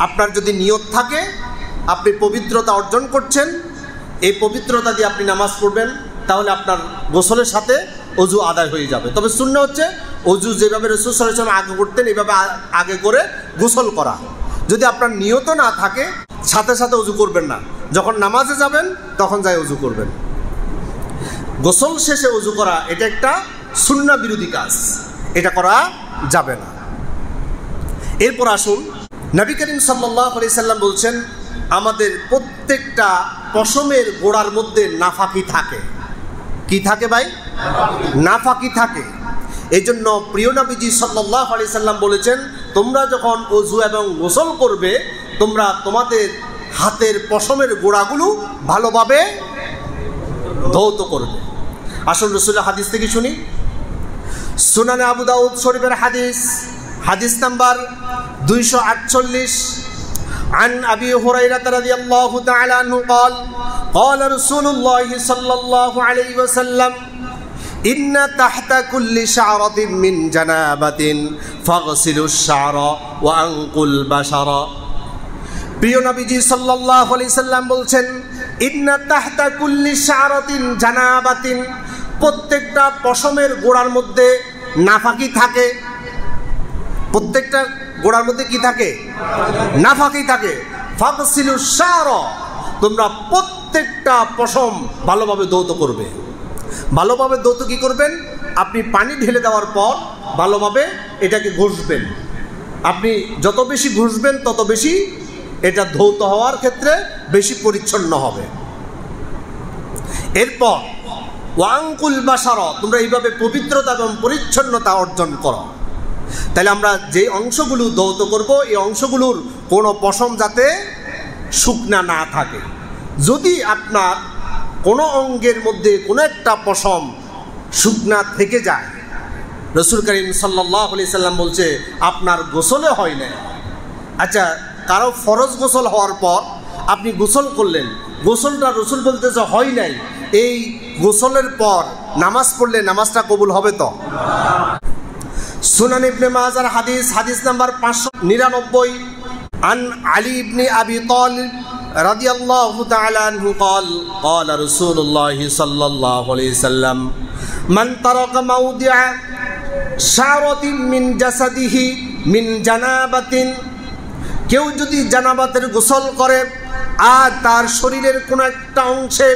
আপনার যদি নিয়ত থাকে আপনি পবিত্রতা অর্জন করছেন, এই পবিত্রতা দিয়ে আপনি নামাজ পড়বেন, তাহলে আপনার গোসলের সাথে অজু আদায় হয়ে যাবে। তবে সুন্নাহ হচ্ছে অজু যেভাবে রাসূল সাল্লাল্লাহু আলাইহি ওয়াসাল্লাম আগে করতেন এভাবে আগে করে গোসল করা। যদি আপনার নিয়ত না থাকে সাথে সাথে অজু করবেন না, যখন নামাজে যাবেন তখন যাই অজু করবেন। গোসল শেষে অজু করা এটা একটা সুন্নাহ বিরোধী কাজ, এটা করা যাবে না। এরপর আসুন, নবী করিম সাল্লাল্লাহু আলাইহি সাল্লাম বলছেন আমাদের প্রত্যেকটা পশমের গোড়ার মধ্যে নাফাকি থাকে। কি থাকে ভাই? নাফাকি থাকে। এই জন্য প্রিয় নবীজি সাল্লাল্লাহু আলাইহি সাল্লাম বলেছেন তোমরা যখন ওযু এবং গোসল করবে তোমরা তোমাদের হাতের পশমের গোড়াগুলো ভালোভাবে ধৌত করবে। আসল রাসূলের হাদিস থেকে শুনি। সুনানে আবু দাউদ শরীফের হাদিস নাম্বার 248 عن أبي هريرة رضي الله تعالى عنه قال قال رسول الله صلى الله عليه وسلم إن تحت كل شعرة من جنابة فاغسلوا الشعر وأنقوا البشر। প্রিয় নবীজি সাল্লাল্লাহু আলাইহি সাল্লাম বলছেন ইন্না তাহতা কুল্লি শাআরাতিন জানাবাতিন, প্রত্যেকটা পশমের গোড়ার মধ্যে নাফাকি থাকে। প্রত্যেকটা গোড়ার মধ্যে কি থাকে? নাফাকি থাকে। ফাগসিলুশ শাআর, তোমরা প্রত্যেকটা পশম ভালোভাবে ধৌত করবে। ভালোভাবে ধৌত কি করবেন? আপনি পানি ঢেলে দেওয়ার পর ভালোভাবে এটাকে ঘষবেন। আপনি যত বেশি ঘষবেন তত বেশি এটা ধৌত হওয়ার ক্ষেত্রে বেশি পরিচ্ছন্ন হবে। এরপর ওয়াঙ্কুল বাসার, তোমরা এইভাবে পবিত্রতা এবং পরিচ্ছন্নতা অর্জন করো। তাহলে আমরা যে অংশগুলো ধৌত করব এই অংশগুলোর কোনো পশম যাতে শুকনা না থাকে। যদি আপনার কোনো অঙ্গের মধ্যে কোনো একটা পশম শুকনা থেকে যায়, রাসূল করিম সাল্লাল্লাহু আলাইহি সাল্লাম বলছে আপনার গোসলে হয় না। আচ্ছা, কারো ফরজ গোসল হওয়ার পর আপনি গোসল করলেন, গোসলটা রাসূল বলতেছে হয় নাই, এই গোসলের পর নামাজ পড়লে নামাজটা কবুল হবে তো? সুনান ইবনে মাজার হাদিস নাম্বার 599 আন আলী ইবনে আবি তালিব রাদিয়াল্লাহু তাআলা আনহু قال قال رسول الله صلى الله عليه وسلم من ترك موضع شعرة من جسده من جنابة, কেউ যদি জানাবাতের গোসল করে আর তার শরীরের কোনো একটা অংশে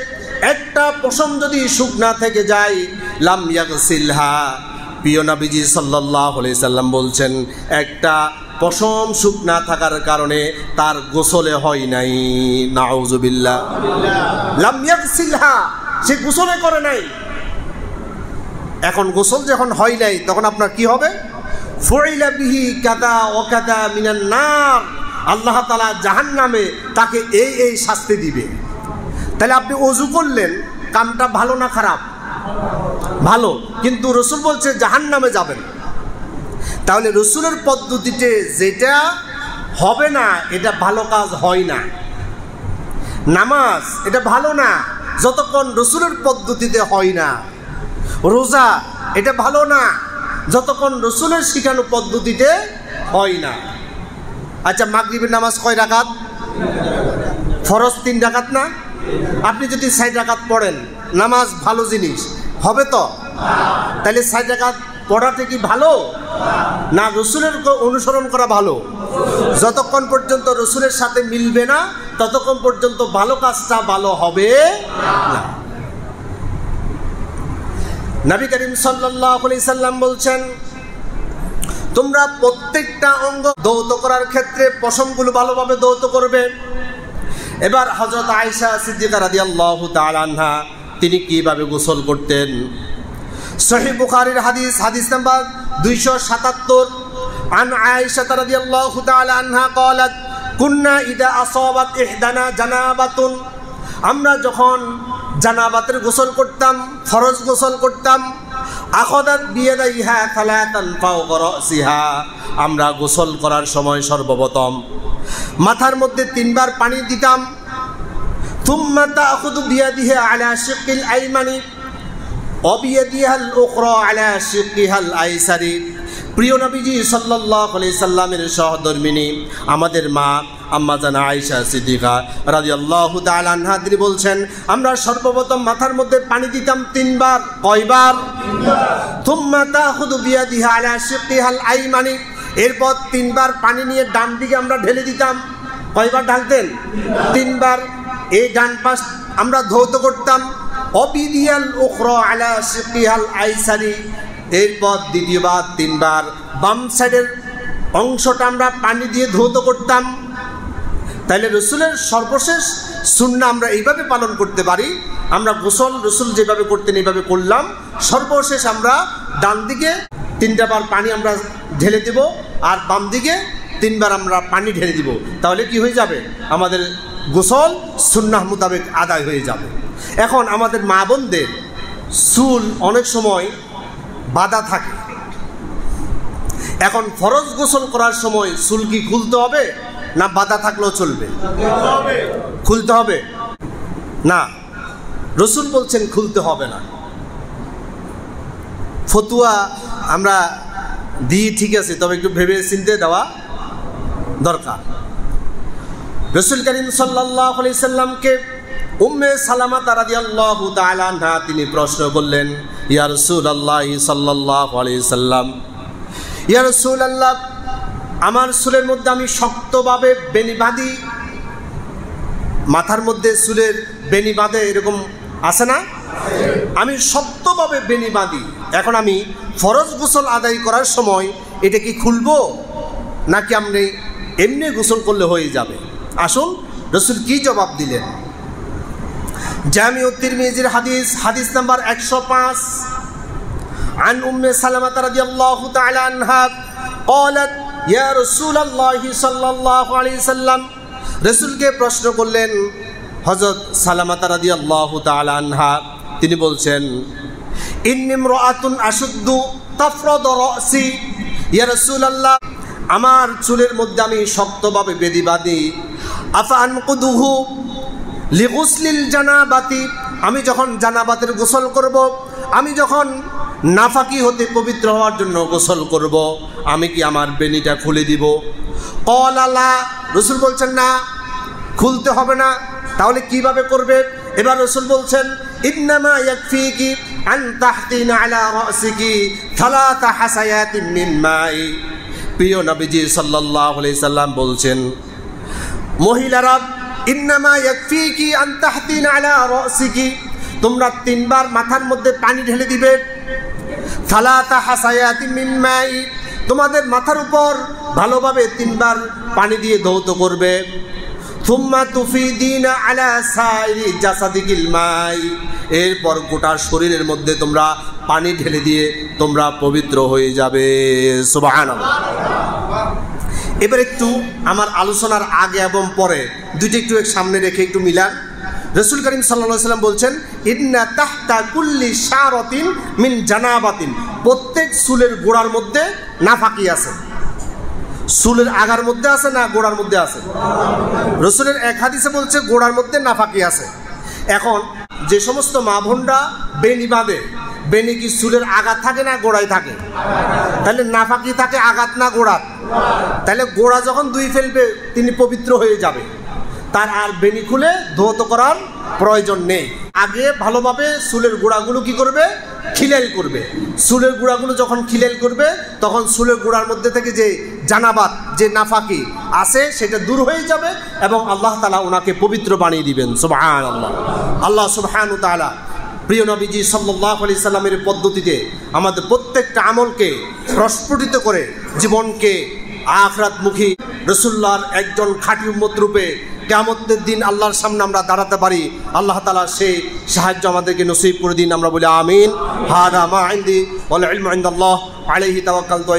একটা পশম যদি শুকনা থেকে যায়, লাম ইয়াগসিলহা, প্রিয় নবীজি সাল্লাল্লাহু আলাইহি সাল্লাম বলছেন একটা পশম শুকনা থাকার কারণে তার গোসলে হয় নাই। নাউযুবিল্লাহ। লাম ইয়াগসিলহা, সে গোসলে করে নাই। এখন গোসল যখন হয় নাই তখন আপনার কি হবে? ফুইলা বিহি কাদা ওয়া কাদা মিনান নার, আল্লাহ তাআলা জাহান্নামে তাকে এই শাস্তি দিবে। তাহলে আপনি ওযু করলেন, কামটা ভালো না খারাপ? ভালো, কিন্তু রাসূল বলছে জাহান্নামে যাবেন। তাহলে রাসূলের পদ্ধতিতে যেটা হবে না এটা ভালো কাজ হয় না। নামাজ এটা ভালো না যতক্ষণ রাসূলের পদ্ধতিতে হয় না। রোজা এটা ভালো না যতক্ষণ রাসূলের শিখানো পদ্ধতিতে হয় না। আচ্ছা, মাগরিবের নামাজ কয় রাকাত? ফরজ 3 রাকাত না? আপনি যদি 4 রাকাত পড়েন, নামাজ ভালো জিনিস হবে তো? তাহলে 4 রাকাত পড়াতে কি ভালো না রাসূলের অনুসরণ করা ভালো? যতক্ষণ পর্যন্ত রাসূলের সাথে মিলবে না ততক্ষণ পর্যন্ত ভালো কাজটা ভালো হবে না। নবী করিম সাল্লাল্লাহু আলাইহি সাল্লাম বলছেন তোমরা প্রত্যেকটা অঙ্গ ধৌত করার ক্ষেত্রে পশমগুলো ভালোভাবে ধৌত করবে। এবার হযরত আয়েশা সিদ্দিকা রাদিয়াল্লাহু তাআলা আনহা তিনি কিভাবে গোসল করতেন? সহিহ বুখারীর হাদিস নাম্বার 277 আন আয়েশা রাদিয়াল্লাহু তাআলা আনহা قالت কুন্না ইদা আসাবাত ইহদানা জানাবাতুন, আমরা যখন জানাবাতের গোসল করতাম, ফরজ গোসল করতাম, আখাদাত বিয়াদাইহা সালাতান ফাওকা রাসিহা, আমরা গোসল করার সময় সর্বপ্রথম মাথার মধ্যে 3 বার পানি দিতাম। থুম্মা তাখুদু বিয়াদিহা আলা শিকিল আইমানি ওয়া বিয়াদিহাল উখরা আলা শিকিহাল আইসারি, প্রিয় নবীজি সাল্লাল্লাহু আলাইহি সাল্লামের সহধর্মিণী আমাদের মা আম্মা জানা আয়েশা সিদ্দিকা রাদিয়াল্লাহু তাআলা আনহা তিনি বলছেন, আমরা সর্বপ্রথম মাথার মধ্যে পানি দিতাম 3 বার। কয়বার? 3 বার। থুম্মা তাখুদু বিয়াদিহা আলা শিক্কিহাল আইমানি, এরপর 3 বার পানি নিয়ে ডান দিকে আমরা ঢেলে দিতাম। কয়বার ঢালতেন? 3 বার। এই ডান পাশ আমরা ধৌত করতাম। অবিদিয়াল উখরা আলা শিক্কিহাল আইসারি, এরপর দ্বিতীয়বার 3 বার বাম সাইডের অংশটা আমরা পানি দিয়ে ধৌত করতাম। তাইলে রসুলের সর্বশেষ সুন্নাহ আমরা এইভাবে পালন করতে পারি। আমরা গোসল রসুল যেভাবে করতেন এইভাবে করলাম। সর্বশেষ আমরা ডান দিকে 3টা বার পানি আমরা ঢেলে দেব, আর বাম দিকে 3 বার আমরা পানি ঢেলে দিব। তাহলে কি হয়ে যাবে? আমাদের গোসল সুন্নাহ মোতাবেক আদায় হয়ে যাবে। এখন আমাদের মা বোনদের চুল অনেক সময় বাঁধা থাকে। এখন ফরজ গোসল করার সময় চুল কি খুলতে হবে না বাঁধা থাকলেও চলবে? খুলতে হবে না, রসুল বলছেন খুলতে হবে না। ফতুয়া আমরা দিই ঠিক আছে, তবে একটু ভেবে চিন্তে দেওয়া দরকার। রসুল করিম সাল্লাল্লাহু আলাইহি সাল্লামকে উম্মে সালামা রাদিয়াল্লাহু তাআলা আনহা তিনি প্রশ্ন করলেন, ইয়া রাসূলুল্লাহ সাল্লাল্লাহু আলাইহি সাল্লাম, ইয়া রাসূলুল্লাহ, আমার চুলের মধ্যে আমি শক্তভাবে বেনি বাঁধি, মাথার মধ্যে চুলের বেনি বাঁধে এরকম আছে না? আমি শক্তভাবে বেনি বাঁধি। এখন আমি ফরজ গোসল আদায় করার সময় এটা কি খুলবো নাকি আপনি এমনি গোসল করলে হয়ে যাবে? আসুন রসুল কি জবাব দিলেন। জামিউ তিরমিজির হাদিস নাম্বার 105 عن أم سلمة رضي الله تعالى عنها قالت يا رسول الله صلى الله عليه وسلم, রসুলকে প্রশ্ন করলেন হযরত সালামা রাদিয়াল্লাহু তাআলা আনহা, তিনি বলছেন, ইন্নী ইমরাআতুন আশুদ্দু তাফরাদু রাসি, ইয়া রাসূলুল্লাহ, আমার চুলের মধ্যে আমি শক্তভাবে বেঁধে বাঁধি। আফা আনকুদুহু লিগুসলিল জানাবাতি, আমি যখন জানাবাতের গোসল করব, আমি যখন নাফাকি হতে পবিত্র হওয়ার জন্য গোসল করব, আমি কি আমার বেনিটা খুলে দিব? ক্বালা লা, রাসূল বলছেন না, খুলতে হবে না। তাহলে কিভাবে করবে? এবার রাসূল বলছেন, ইন্নামা ইয়াকফিকি আন তাহতিনা আলা রাসিকি সালাতা হাসায়াতিন মিন মাই। প্রিয় নবীজি সাল্লাল্লাহু আলাইহি সাল্লাম বলছেন, মহিলারা, ইন্নামা ইয়াকফিকি আন তাহতিনা আলা রাসিকি, তোমরা 3 বার মাথার মধ্যে পানি ঢেলে দিবে। সালাতা হাসায়াতিন মিন মাই, তোমাদের মাথার উপর ভালোভাবে 3 বার পানি দিয়ে ধৌত করবে। সুম্মা তুফিদিনা আলা সাইরি জাসাদিকিল মাই, এরপর গোটা শরীরের মধ্যে তোমরা পানি ঢেলে দিয়ে তোমরা পবিত্র হয়ে যাবে। সুবহানাল্লাহ। এবার একটু আমার আলোচনার আগে এবং পরে দুইটা একটু সামনে রেখে একটু মিলান। রাসূল করিম সাল্লাল্লাহু আলাইহি ওয়াসাল্লাম বলছেন, ইন্না তাহতা কুল্লি শারাতিন মিন জানাবাতিন, প্রত্যেক চুলের গোড়ার মধ্যে নাফাকি আছে। চুলের আগার মধ্যে আছে না গোড়ার মধ্যে আছে? রাসূলের এক হাদিসে বলছে গোড়ার মধ্যে নাফাকি আছে। এখন যে সমস্ত মা বোনরা বেনি বাঁধে, বেনি কি চুলের আঘাত থাকে না গোড়ায় থাকে? তাহলে নাফাকি থাকে আঘাত না গোড়াত? তাহলে গোড়া যখন ধুই ফেলবে তিনি পবিত্র হয়ে যাবে, তার আর বেনি খুলে ধৌত করার প্রয়োজন নেই। আগে ভালোভাবে চুলের গোড়াগুলো কি করবে? খিলাইল করবে। চুলের গোড়াগুলো যখন খিলাইল করবে তখন চুলের গোড়ার মধ্যে থেকে যে জানাবাত, যে নাফাকি আছে সেটা দূর হয়ে যাবে এবং আল্লাহ তাআলা ওনাকে পবিত্র বানিয়ে দিবেন। সুবহানাল্লাহ। আল্লাহ সুবহানাহু তাআলা প্রিয় নবীজি সাল্লাল্লাহু আলাইহি সাল্লামের পদ্ধতিতে আমাদের প্রত্যেকটা আমলকে প্রস্ফুটিত করে জীবনকে আখিরাতমুখী রাসূলুল্লাহর একজন খাঁটি উম্মত রূপে কিয়ামতের দিন আল্লাহর সামনে আমরা দাঁড়াতে পারি। আল্লাহ তাআলা সেই সাহায্য আমাদেরকে নসিব করে দিন। আমরা বলি আমিন। হাদা মা ইনদি ওয়াল ইলমু ইনদাল্লাহ আলাইহি তাওয়াক্কালতু।